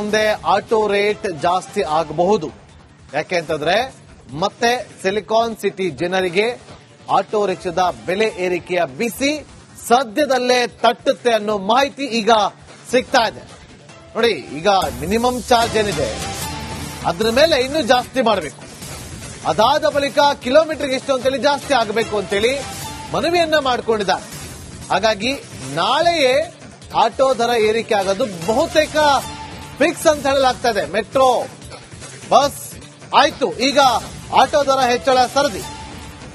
ಮುಂದೆ auto rate ಜಾಸ್ತಿ ಆಗಬಹುದು. ಯಾಕೆಂತಂದ್ರೆ ಮತ್ತೆ ಸಿಲಿಕಾನ್ ಸಿಟಿ ಜನರಿಗೆ ಆಟೋ ರಿಕ್ಷಾದ ಬೆಲೆ ಏರಿಕೆಯ ಬಿಸಿ ಸದ್ಯದಲ್ಲೇ ತಟ್ಟುತ್ತೆ ಅನ್ನೋ ಮಾಹಿತಿ ಈಗ ಸಿಗ್ತಾ ಇದೆ. ನೋಡಿ, ಈಗ ಮಿನಿಮಮ್ ಚಾರ್ಜ್ ಏನಿದೆ ಅದ್ರ ಮೇಲೆ ಇನ್ನೂ ಜಾಸ್ತಿ ಮಾಡಬೇಕು. ಅದಾದ ಬಳಿಕ ಕಿಲೋಮೀಟರ್ಗೆ ಎಷ್ಟು ಅಂತೇಳಿ ಜಾಸ್ತಿ ಆಗಬೇಕು ಅಂತೇಳಿ ಮನವಿಯನ್ನ ಮಾಡಿಕೊಂಡಿದ್ದಾರೆ. ಹಾಗಾಗಿ ನಾಳೆಯೇ ಆಟೋ ದರ ಏರಿಕೆ ಆಗೋದು ಬಹುತೇಕ ಫಿಕ್ಸ್ ಅಂತ ಹೇಳಲಾಗ್ತಾ ಇದೆ. ಮೆಟ್ರೋ ಬಸ್ ಆಯ್ತು, ಈಗ ಆಟೋ ದರ ಹೆಚ್ಚಳ ಸರದಿ.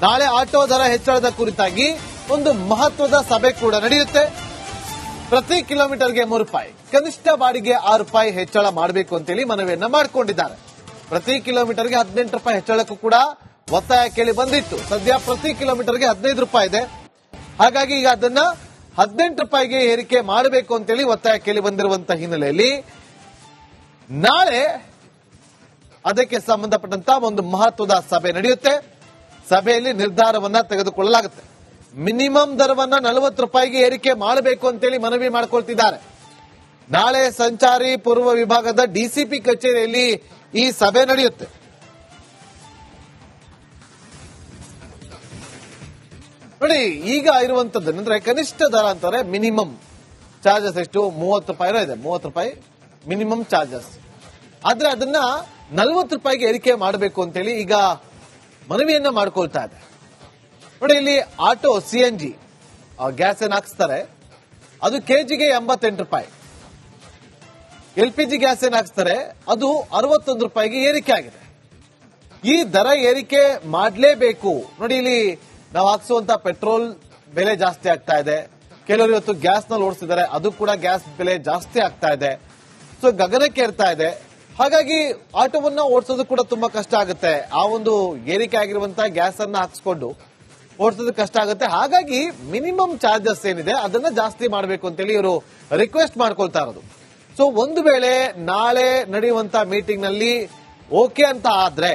ನಾಳೆ ಆಟೋ ದರ ಹೆಚ್ಚಳದ ಕುರಿತಾಗಿ ಒಂದು ಮಹತ್ವದ ಸಭೆ ಕೂಡ ನಡೆಯುತ್ತೆ. ಪ್ರತಿ ಕಿಲೋಮೀಟರ್ಗೆ ₹3, ಕನಿಷ್ಠ ಬಾಡಿಗೆ ₹6 ಹೆಚ್ಚಳ ಮಾಡಬೇಕು ಅಂತೇಳಿ ಮನವಿಯನ್ನ ಮಾಡಿಕೊಂಡಿದ್ದಾರೆ. ಪ್ರತಿ ಕಿಲೋಮೀಟರ್ಗೆ ₹18 ಹೆಚ್ಚಳಕ್ಕೂ ಕೂಡ ಒತ್ತಾಯ ಕೇಳಿ ಬಂದಿತ್ತು. ಸದ್ಯ ಪ್ರತಿ ಕಿಲೋಮೀಟರ್ಗೆ ₹15 ಇದೆ. ಹಾಗಾಗಿ ಈಗ ಅದನ್ನ ₹18ಗೆ ಏರಿಕೆ ಮಾಡಬೇಕು ಅಂತೇಳಿ ಒತ್ತಾಯ ಕೇಳಿ ಬಂದಿರುವಂತಹ ಹಿನ್ನೆಲೆಯಲ್ಲಿ ನಾಳೆ ಅದಕ್ಕೆ ಸಂಬಂಧಪಟ್ಟಂತ ಒಂದು ಮಹತ್ವದ ಸಭೆ ನಡೆಯುತ್ತೆ. ಸಭೆಯಲ್ಲಿ ನಿರ್ಧಾರವನ್ನ ತೆಗೆದುಕೊಳ್ಳಲಾಗುತ್ತೆ. ಮಿನಿಮಮ್ ದರವನ್ನ ₹40ಗೆ ಏರಿಕೆ ಮಾಡಬೇಕು ಅಂತೇಳಿ ಮನವಿ ಮಾಡಿಕೊಳ್ತಿದ್ದಾರೆ. ನಾಳೆ ಸಂಚಾರಿ ಪೂರ್ವ ವಿಭಾಗದ ಡಿಸಿಪಿ ಕಚೇರಿಯಲ್ಲಿ ಈ ಸಭೆ ನಡೆಯುತ್ತೆ. ನೋಡಿ, ಈಗ ಇರುವಂತದ್ದು ಅಂದ್ರೆ ಕನಿಷ್ಠ ದರ ಅಂತಾರೆ ಮಿನಿಮಮ್ ಚಾರ್ಜಸ್ ಎಷ್ಟು ₹30 ಇದೆ. ₹30 ಮಿನಿಮಮ್ ಚಾರ್ಜಸ್. ಆದ್ರೆ ಅದನ್ನ ₹40ಗೆ ಏರಿಕೆ ಮಾಡಬೇಕು ಅಂತೇಳಿ ಈಗ ಮನವಿಯನ್ನ ಮಾಡ್ಕೊಳ್ತಾ ಇದೆ. ನೋಡಿ, ಇಲ್ಲಿ ಆಟೋ ಸಿಎನ್ಜಿ ಗ್ಯಾಸ್ ಏನ್ ಹಾಕ್ಸ್ತಾರೆ ಅದು ಕೆಜಿಗೆ ₹88. LPG ಗ್ಯಾಸ್ ಏನ್ ಹಾಕ್ಸ್ತಾರೆ ಅದು ₹61ಗೆ ಏರಿಕೆ ಆಗಿದೆ. ಈ ದರ ಏರಿಕೆ ಮಾಡಲೇಬೇಕು. ನೋಡಿ, ಇಲ್ಲಿ ನಾವು ಹಾಕ್ಸುವಂತ ಪೆಟ್ರೋಲ್ ಬೆಲೆ ಜಾಸ್ತಿ ಆಗ್ತಾ ಇದೆ. ಕೆಲವರು ಇವತ್ತು ಗ್ಯಾಸ್ ನಲ್ಲಿ ಓಡಿಸಿದ್ದಾರೆ, ಅದು ಕೂಡ ಗ್ಯಾಸ್ ಬೆಲೆ ಜಾಸ್ತಿ ಆಗ್ತಾ ಇದೆ. ಸೊ ಗಗನಕ್ಕೆ ಏರ್ತಾ ಇದೆ. ಹಾಗಾಗಿ ಆಟೋವನ್ನ ಓಡಿಸೋದು ಕೂಡ ತುಂಬಾ ಕಷ್ಟ ಆಗುತ್ತೆ. ಆ ಒಂದು ಏರಿಕೆ ಆಗಿರುವಂತಹ ಗ್ಯಾಸ್ ಅನ್ನ ಹಾಕ್ಸ್ಕೊಂಡು ಓಡಿಸೋದು ಕಷ್ಟ ಆಗುತ್ತೆ. ಹಾಗಾಗಿ ಮಿನಿಮಮ್ ಚಾರ್ಜಸ್ ಏನಿದೆ ಅದನ್ನ ಜಾಸ್ತಿ ಮಾಡಬೇಕು ಅಂತೇಳಿ ಇವರು ರಿಕ್ವೆಸ್ಟ್ ಮಾಡ್ಕೊಳ್ತಾ ಇರೋದು. ಸೊ ಒಂದು ವೇಳೆ ನಾಳೆ ನಡೆಯುವಂತ ಮೀಟಿಂಗ್ ನಲ್ಲಿ ಓಕೆ ಅಂತ ಆದ್ರೆ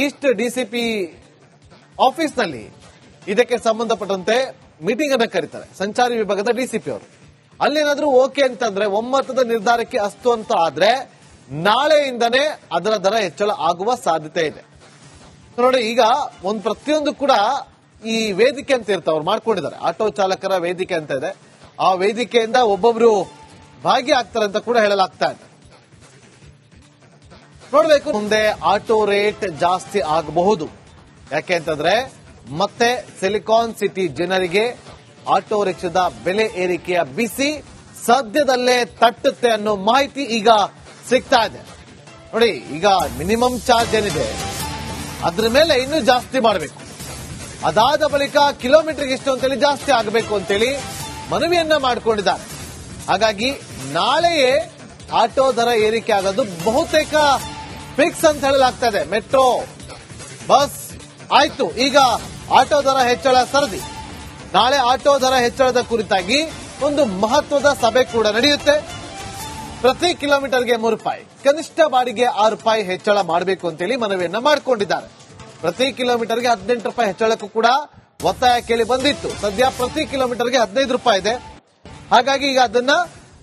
ಈಸ್ಟ್ ಡಿಸಿಪಿ ಆಫೀಸ್ ನಲ್ಲಿ ಇದಕ್ಕೆ ಸಂಬಂಧಪಟ್ಟಂತೆ ಮೀಟಿಂಗ್ ಅನ್ನ ಕರೀತಾರೆ ಸಂಚಾರಿ ವಿಭಾಗದ ಡಿಸಿಪಿ ಅವರು. ಅಲ್ಲೇನಾದ್ರೂ ಓಕೆ ಅಂತಂದ್ರೆ ಒಮ್ಮತದ ನಿರ್ಧಾರಕ್ಕೆ ಅಸ್ತು ಅಂತ ಆದ್ರೆ ನಾಳೆಯಿಂದನೇ ಅದರ ದರ ಹೆಚ್ಚಳ ಆಗುವ ಸಾಧ್ಯತೆ ಇದೆ. ನೋಡಿ, ಈಗ ಒಂದು ಪ್ರತಿಯೊಂದು ಕೂಡ ಈ ವೇದಿಕೆ ಅಂತ ಇರ್ತಾವ ಅವ್ರು ಮಾಡ್ಕೊಂಡಿದ್ದಾರೆ. ಆಟೋ ಚಾಲಕರ ವೇದಿಕೆ ಅಂತ ಇದೆ. ಆ ವೇದಿಕೆಯಿಂದ ಒಬ್ಬೊಬ್ರು ಭಾಗಿಯಾಗ್ತಾರೆ ಅಂತ ಕೂಡ ಹೇಳಲಾಗ್ತಾ ಇದೆ. ನೋಡ್ಬೇಕು, ಮುಂದೆ ಆಟೋ ರೇಟ್ ಜಾಸ್ತಿ ಆಗಬಹುದು. ಯಾಕೆಂತಂದ್ರೆ ಮತ್ತೆ ಸಿಲಿಕಾನ್ ಸಿಟಿ ಜನರಿಗೆ ಆಟೋ ರಿಕ್ಷಾದ ಬೆಲೆ ಏರಿಕೆಯ ಬಿಸಿ ಸದ್ಯದಲ್ಲೇ ತಟ್ಟುತ್ತೆ ಅನ್ನೋ ಮಾಹಿತಿ ಈಗ ಸಿಗ್ತಾ ಇದೆ. ನೋಡಿ, ಈಗ ಮಿನಿಮಮ್ ಚಾರ್ಜ್ ಏನಿದೆ ಅದ್ರ ಮೇಲೆ ಇನ್ನೂ ಜಾಸ್ತಿ ಮಾಡಬೇಕು. ಅದಾದ ಬಳಿಕ ಕಿಲೋಮೀಟರ್ಗೆ ಎಷ್ಟು ಅಂತೇಳಿ ಜಾಸ್ತಿ ಆಗಬೇಕು ಅಂತೇಳಿ ಮನವಿಯನ್ನ ಮಾಡಿಕೊಂಡಿದ್ದಾರೆ. ಹಾಗಾಗಿ ನಾಳೆಯೇ ಆಟೋ ದರ ಏರಿಕೆ ಆಗೋದು ಬಹುತೇಕ ಫಿಕ್ಸ್ ಅಂತ ಹೇಳಲಾಗ್ತಾ ಇದೆ. ಮೆಟ್ರೋ ಬಸ್ ಆಯ್ತು, ಈಗ ಆಟೋ ದರ ಹೆಚ್ಚಳ ಸರದಿ. ನಾಳೆ ಆಟೋ ದರ ಹೆಚ್ಚಳದ ಕುರಿತಾಗಿ ಒಂದು ಮಹತ್ವದ ಸಭೆ ಕೂಡ ನಡೆಯುತ್ತೆ. ಪ್ರತಿ ಕಿಲೋಮೀಟರ್ಗೆ ₹3, ಕನಿಷ್ಠ ಬಾಡಿಗೆ ₹6 ಹೆಚ್ಚಳ ಮಾಡಬೇಕು ಅಂತೇಳಿ ಮನವಿಯನ್ನ ಮಾಡಿಕೊಂಡಿದ್ದಾರೆ. ಪ್ರತಿ ಕಿಲೋಮೀಟರ್ಗೆ ₹18 ಹೆಚ್ಚಳಕ್ಕೂ ಕೂಡ ಒತ್ತಾಯ ಕೇಳಿ ಬಂದಿತ್ತು. ಸದ್ಯ ಪ್ರತಿ ಕಿಲೋಮೀಟರ್ಗೆ ₹15 ಇದೆ. ಹಾಗಾಗಿ ಈಗ ಅದನ್ನ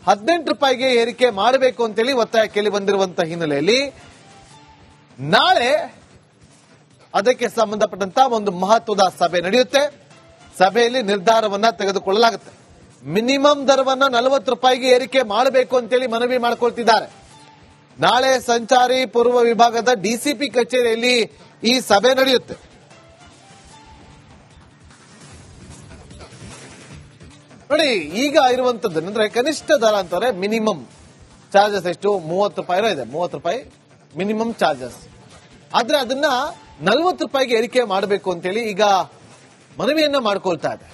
₹18ಗೆ ಏರಿಕೆ ಮಾಡಬೇಕು ಅಂತೇಳಿ ಒತ್ತಾಯ ಕೇಳಿ ಬಂದಿರುವಂತಹ ಹಿನ್ನೆಲೆಯಲ್ಲಿ ನಾಳೆ ಅದಕ್ಕೆ ಸಂಬಂಧಪಟ್ಟಂತ ಒಂದು ಮಹತ್ವದ ಸಭೆ ನಡೆಯುತ್ತೆ. ಸಭೆಯಲ್ಲಿ ನಿರ್ಧಾರವನ್ನ ತೆಗೆದುಕೊಳ್ಳಲಾಗುತ್ತೆ. ಮಿನಿಮಮ್ ದರವನ್ನ ₹40ಗೆ ಏರಿಕೆ ಮಾಡಬೇಕು ಅಂತೇಳಿ ಮನವಿ ಮಾಡಿಕೊಳ್ತಿದ್ದಾರೆ. ನಾಳೆ ಸಂಚಾರಿ ಪೂರ್ವ ವಿಭಾಗದ ಡಿಸಿಪಿ ಕಚೇರಿಯಲ್ಲಿ ಈ ಸಭೆ ನಡೆಯುತ್ತೆ. ನೋಡಿ, ಈಗ ಇರುವಂತದ್ದು ಅಂದ್ರೆ ಕನಿಷ್ಠ ದರ ಅಂತಾರೆ ಮಿನಿಮಮ್ ಚಾರ್ಜಸ್ ಎಷ್ಟು ₹30 ಇದೆ. ₹30 ಮಿನಿಮಮ್ ಚಾರ್ಜಸ್. ಆದ್ರೆ ಅದನ್ನ ₹40ಗೆ ಏರಿಕೆ ಮಾಡಬೇಕು ಅಂತೇಳಿ ಈಗ ಮನವಿಯನ್ನ ಮಾಡ್ಕೊಳ್ತಾ ಇದೆ.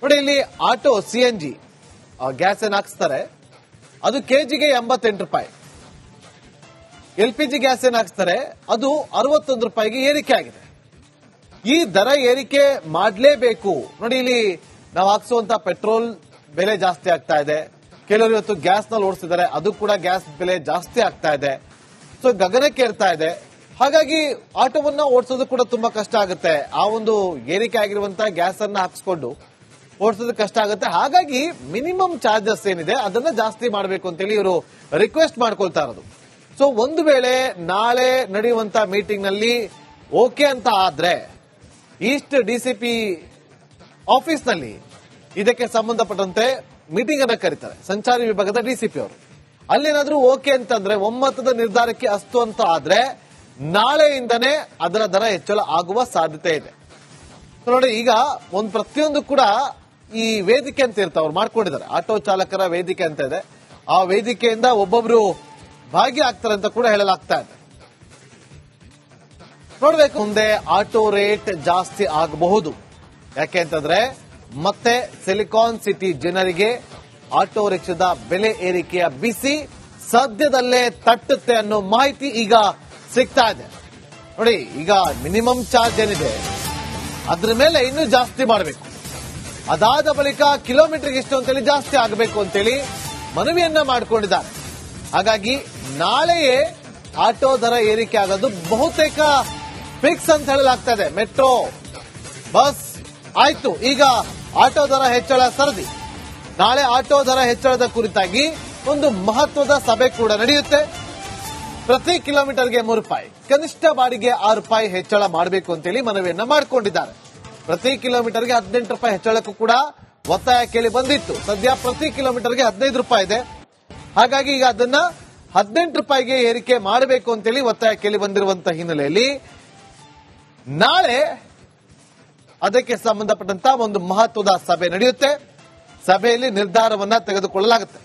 ನೋಡಿ, ಇಲ್ಲಿ ಆಟೋ ಸಿಎನ್ಜಿ ಗ್ಯಾಸ್ ಏನ್ ಹಾಕ್ಸ್ತಾರೆ ಅದು ಕೆಜಿಗೆ ₹88. LPG ಗ್ಯಾಸ್ ಏನ್ ಹಾಕ್ಸ್ತಾರೆ ಅದು ₹61ಗೆ ಏರಿಕೆ ಆಗಿದೆ. ಈ ದರ ಏರಿಕೆ ಮಾಡಲೇಬೇಕು. ನೋಡಿ, ಇಲ್ಲಿ ನಾವು ಹಾಕ್ಸುವಂತ ಪೆಟ್ರೋಲ್ ಬೆಲೆ ಜಾಸ್ತಿ ಆಗ್ತಾ ಇದೆ. ಕೆಲವರು ಇವತ್ತು ಗ್ಯಾಸ್ ನಲ್ಲಿ ಓಡಿಸಿದ್ದಾರೆ, ಅದು ಕೂಡ ಗ್ಯಾಸ್ ಬೆಲೆ ಜಾಸ್ತಿ ಆಗ್ತಾ ಇದೆ. ಸೊ ಗಗನಕ್ಕೆ ಏರ್ತಾ ಇದೆ. ಹಾಗಾಗಿ ಆಟೋವನ್ನ ಓಡಿಸೋದು ಕೂಡ ತುಂಬಾ ಕಷ್ಟ ಆಗುತ್ತೆ. ಆ ಒಂದು ಏರಿಕೆ ಆಗಿರುವಂತಹ ಗ್ಯಾಸ್ ಅನ್ನ ಹಾಕಿಸ್ಕೊಂಡು ಓಡಿಸೋದಕ್ಕೆ ಕಷ್ಟ ಆಗುತ್ತೆ. ಹಾಗಾಗಿ ಮಿನಿಮಮ್ ಚಾರ್ಜಸ್ ಏನಿದೆ ಅದನ್ನ ಜಾಸ್ತಿ ಮಾಡಬೇಕು ಅಂತೇಳಿ ಇವರು ರಿಕ್ವೆಸ್ಟ್ ಮಾಡ್ಕೊಳ್ತಾ ಇರೋದು. ಸೊ ಒಂದು ವೇಳೆ ನಾಳೆ ನಡೆಯುವಂತ ಮೀಟಿಂಗ್ ನಲ್ಲಿ ಓಕೆ ಅಂತ ಆದ್ರೆ ಈಸ್ಟ್ ಡಿಸಿಪಿ ಆಫೀಸ್ ನಲ್ಲಿ ಇದಕ್ಕೆ ಸಂಬಂಧಪಟ್ಟಂತೆ ಮೀಟಿಂಗ್ ಅನ್ನ ಕರೀತಾರೆ ಸಂಚಾರಿ ವಿಭಾಗದ ಡಿಸಿಪಿ ಅವರು. ಅಲ್ಲೇನಾದ್ರೂ ಓಕೆ ಅಂತಂದ್ರೆ ಒಮ್ಮತದ ನಿರ್ಧಾರಕ್ಕೆ ಅಸ್ತು ಅಂತ ಆದ್ರೆ ನಾಳೆಯಿಂದನೇ ಅದರ ದರ ಹೆಚ್ಚಳ ಆಗುವ ಸಾಧ್ಯತೆ ಇದೆ. ನೋಡಿ, ಈಗ ಒಂದು ಪ್ರತಿಯೊಂದು ಕೂಡ ಈ ವೇದಿಕೆ ಅಂತ ಇರ್ತಾವ ಅವ್ರು ಮಾಡ್ಕೊಂಡಿದ್ದಾರೆ, ಆಟೋ ಚಾಲಕರ ವೇದಿಕೆ ಅಂತ ಇದೆ. ಆ ವೇದಿಕೆಯಿಂದ ಒಬ್ಬೊಬ್ರು ಭಾಗಿಯಾಗ್ತಾರೆ ಅಂತ ಕೂಡ ಹೇಳಲಾಗ್ತಾ ಇದೆ. ನೋಡ್ಬೇಕು, ಮುಂದೆ ಆಟೋ ರೇಟ್ ಜಾಸ್ತಿ ಆಗಬಹುದು. ಯಾಕೆ ಅಂತಂದ್ರೆ ಮತ್ತೆ ಸಿಲಿಕಾನ್ ಸಿಟಿ ಜನರಿಗೆ ಆಟೋ ರಿಕ್ಷಾದ ಬೆಲೆ ಏರಿಕೆಯ ಬಿಸಿ ಸದ್ಯದಲ್ಲೇ ತಟ್ಟುತ್ತೆ ಅನ್ನೋ ಮಾಹಿತಿ ಈಗ ಸಿಗ್ತಾ ಇದೆ. ನೋಡಿ, ಈಗ ಮಿನಿಮಮ್ ಚಾರ್ಜ್ ಏನಿದೆ ಅದ್ರ ಮೇಲೆ ಇನ್ನೂ ಜಾಸ್ತಿ ಮಾಡಬೇಕು. ಅದಾದ ಬಳಿಕ ಕಿಲೋಮೀಟರ್ಗೆ ಇಷ್ಟು ಅಂತೇಳಿ ಜಾಸ್ತಿ ಆಗಬೇಕು ಅಂತೇಳಿ ಮನವಿಯನ್ನ ಮಾಡಿಕೊಂಡಿದ್ದಾರೆ. ಹಾಗಾಗಿ ನಾಳೆಯೇ ಆಟೋ ದರ ಏರಿಕೆ ಆಗೋದು ಬಹುತೇಕ ಫಿಕ್ಸ್ ಅಂತ ಹೇಳಲಾಗ್ತಾ ಇದೆ. ಮೆಟ್ರೋ ಬಸ್ ಆಯ್ತು, ಈಗ ಆಟೋ ದರ ಹೆಚ್ಚಳ ಸರದಿ. ನಾಳೆ ಆಟೋ ದರ ಹೆಚ್ಚಳದ ಕುರಿತಾಗಿ ಒಂದು ಮಹತ್ವದ ಸಭೆ ಕೂಡ ನಡೆಯುತ್ತೆ. ಪ್ರತಿ ಕಿಲೋಮೀಟರ್ಗೆ ₹3, ಕನಿಷ್ಠ ಬಾಡಿಗೆ ₹6 ಹೆಚ್ಚಳ ಮಾಡಬೇಕು ಅಂತೇಳಿ ಮನವಿಯನ್ನ ಮಾಡಿಕೊಂಡಿದ್ದಾರೆ. ಪ್ರತಿ ಕಿಲೋಮೀಟರ್ಗೆ ₹18 ಹೆಚ್ಚಳಕ್ಕೂ ಕೂಡ ಒತ್ತಾಯ ಕೇಳಿ ಬಂದಿತ್ತು. ಸದ್ಯ ಪ್ರತಿ ಕಿಲೋಮೀಟರ್ಗೆ ₹15 ಇದೆ. ಹಾಗಾಗಿ ಈಗ ಅದನ್ನ ₹18ಗೆ ಏರಿಕೆ ಮಾಡಬೇಕು ಅಂತೇಳಿ ಒತ್ತಾಯ ಕೇಳಿ ಬಂದಿರುವಂತಹ ಹಿನ್ನೆಲೆಯಲ್ಲಿ ನಾಳೆ ಅದಕ್ಕೆ ಸಂಬಂಧಪಟ್ಟಂತ ಒಂದು ಮಹತ್ವದ ಸಭೆ ನಡೆಯುತ್ತೆ. ಸಭೆಯಲ್ಲಿ ನಿರ್ಧಾರವನ್ನ ತೆಗೆದುಕೊಳ್ಳಲಾಗುತ್ತೆ.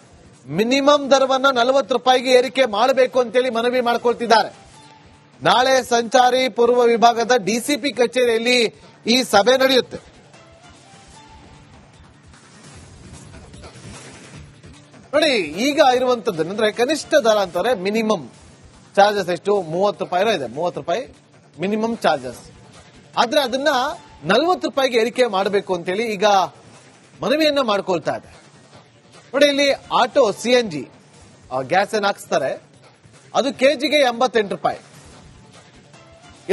ಮಿನಿಮಮ್ ದರವನ್ನ ₹40ಗೆ ಏರಿಕೆ ಮಾಡಬೇಕು ಅಂತೇಳಿ ಮನವಿ ಮಾಡಿಕೊಳ್ತಿದ್ದಾರೆ. ನಾಳೆ ಸಂಚಾರಿ ಪೂರ್ವ ವಿಭಾಗದ ಡಿಸಿಪಿ ಕಚೇರಿಯಲ್ಲಿ ಈ ಸಭೆ ನಡೆಯುತ್ತೆ. ನೋಡಿ, ಈಗ ಇರುವಂತದ್ದು ಅಂದ್ರೆ ಕನಿಷ್ಠ ದರ ಅಂತಾರೆ ಮಿನಿಮಮ್ ಚಾರ್ಜಸ್ ಎಷ್ಟು ₹30 ಇದೆ. ₹30 ಮಿನಿಮಮ್ ಚಾರ್ಜಸ್. ಆದ್ರೆ ಅದನ್ನ ₹40ಗೆ ಏರಿಕೆ ಮಾಡಬೇಕು ಅಂತೇಳಿ ಈಗ ಮನವಿಯನ್ನ ಮಾಡ್ಕೊಳ್ತಾ ಇದೆ. ನೋಡಿ, ಇಲ್ಲಿ ಆಟೋ ಸಿಎನ್ಜಿ ಗ್ಯಾಸ್ ಏನ್ ಹಾಕ್ಸ್ತಾರೆ ಅದು ಕೆಜಿಗೆ ₹88.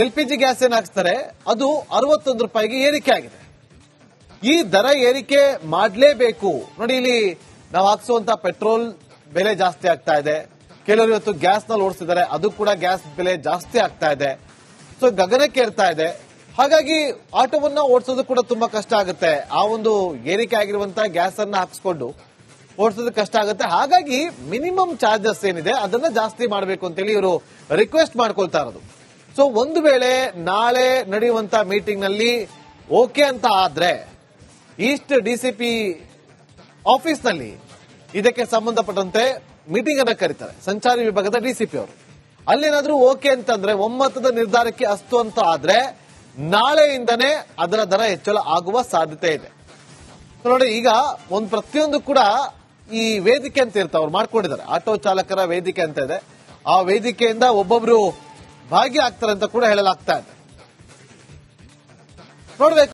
LPG ಗ್ಯಾಸ್ ಏನ್ ಹಾಕ್ಸ್ತಾರೆ ಅದು ₹61ಗೆ ಏರಿಕೆ ಆಗಿದೆ. ಈ ದರ ಏರಿಕೆ ಮಾಡಲೇಬೇಕು. ನೋಡಿ, ಇಲ್ಲಿ ನಾವು ಹಾಕ್ಸುವಂತ ಪೆಟ್ರೋಲ್ ಬೆಲೆ ಜಾಸ್ತಿ ಆಗ್ತಾ ಇದೆ. ಕೆಲವರು ಇವತ್ತು ಗ್ಯಾಸ್ ನಲ್ಲಿ ಓಡಿಸಿದ್ದಾರೆ, ಅದು ಕೂಡ ಗ್ಯಾಸ್ ಬೆಲೆ ಜಾಸ್ತಿ ಆಗ್ತಾ ಇದೆ. ಸೊ ಗಗನಕ್ಕೆ ಏರ್ತಾ ಇದೆ. ಹಾಗಾಗಿ ಆಟೋವನ್ನ ಓಡಿಸೋದು ಕೂಡ ತುಂಬಾ ಕಷ್ಟ ಆಗುತ್ತೆ. ಆ ಒಂದು ಏರಿಕೆ ಆಗಿರುವಂತಹ ಗ್ಯಾಸ್ ಅನ್ನ ಹಾಕಿಸ್ಕೊಂಡು ಓಡಿಸೋದು ಕಷ್ಟ ಆಗುತ್ತೆ. ಹಾಗಾಗಿ ಮಿನಿಮಮ್ ಚಾರ್ಜಸ್ ಏನಿದೆ ಅದನ್ನ ಜಾಸ್ತಿ ಮಾಡಬೇಕು ಅಂತೇಳಿ ಇವರು ರಿಕ್ವೆಸ್ಟ್ ಮಾಡ್ಕೊಳ್ತಾ ಇರೋದು. ಸೊ ಒಂದು ವೇಳೆ ನಾಳೆ ನಡೆಯುವಂತ ಮೀಟಿಂಗ್ ನಲ್ಲಿ ಓಕೆ ಅಂತ ಆದ್ರೆ ಈಸ್ಟ್ ಡಿಸಿಪಿ ಆಫೀಸ್ ನಲ್ಲಿ ಇದಕ್ಕೆ ಸಂಬಂಧಪಟ್ಟಂತೆ ಮೀಟಿಂಗ್ ಅನ್ನ ಕರೀತಾರೆ ಸಂಚಾರಿ ವಿಭಾಗದ ಡಿಸಿಪಿ ಅವರು. ಅಲ್ಲೇನಾದ್ರೂ ಓಕೆ ಅಂತಂದ್ರೆ ಒಮ್ಮತದ ನಿರ್ಧಾರಕ್ಕೆ ಅಸ್ತು ಅಂತ ಆದ್ರೆ ನಾಳೆಯಿಂದನೇ ಅದರ ದರ ಹೆಚ್ಚಳ ಆಗುವ ಸಾಧ್ಯತೆ ಇದೆ. ನೋಡಿ, ಈಗ ಒಂದು ಪ್ರತಿಯೊಂದು ಕೂಡ ಈ ವೇದಿಕೆ ಅಂತ ಇರ್ತಾವ ಅವ್ರು ಮಾಡ್ಕೊಂಡಿದ್ದಾರೆ, ಆಟೋ ಚಾಲಕರ ವೇದಿಕೆ ಅಂತ ಇದೆ. ಆ ವೇದಿಕೆಯಿಂದ ಒಬ್ಬೊಬ್ರು ಭಾಗಿಯಾಗ್ತಾರೆ ಅಂತ ಕೂಡ ಹೇಳಲಾಗ್ತಾ ಇದೆ. ನೋಡ್ಬೇಕು.